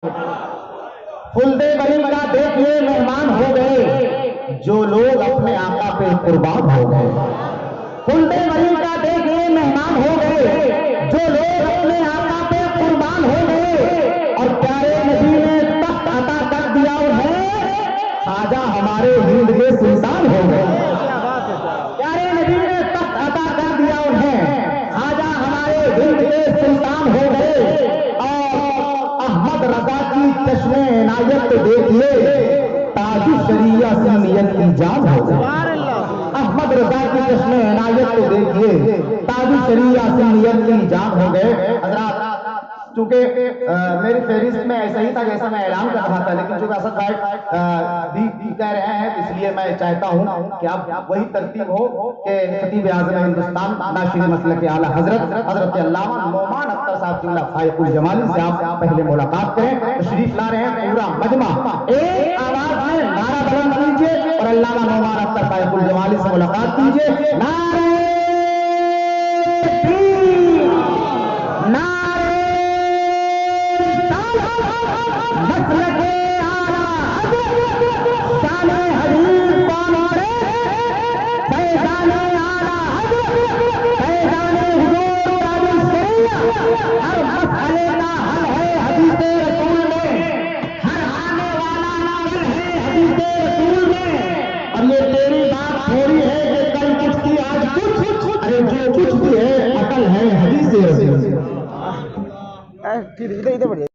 خلدِ بری کا دیکھیے مہمان ہو گئے جو لوگ اپنے آقا پہ قربان ہو گئے. خلدِ بری کا دیکھیے مہمان ہو گئے جو لوگ اپنے آقا پہ قربان ہو گئے. اور پیارے نبی نے تخت عطا کر دیا انہیں، خواجہ ہمارے ہند کے سلطان ہو گئے. پیارے نبی نے تخت عطا کر دیا انہیں، خواجہ ہمارے ہند کے سلطان ہو گئے. اور احمد رضا کی چشم عنایت دیکھیے تاج شریعہ سنیت کی جان ہو گئے. احمد رضا کی چشم عنایت کو دیکھیے تاج شریعہ سنیت کی جان ہو گئے. حضرات چونکہ میری فہرست میں ایسا ہی تھا جیسا میں اعلان کر رہا تھا، لیکن چونکہ اسد بھائی بھی کہہ رہے ہیں اس لیے میں چاہتا ہوں کہ اب وہی ترتیب ہو کہ خطیب اعظم ہندوستان ناشر مسلک اعلیٰ حضرت علامہ نعمان اختر صاحب قبلہ فائق الجمال سے آپ پہلے ملاقات کریں. تشریف لا رہے ہیں پورا مجمع ایک آواز میں نعرہ بلند کیجیے اور علامہ نعمان اختر فائق الجمال سے ملاقات کیجیے. نعرہ ادھر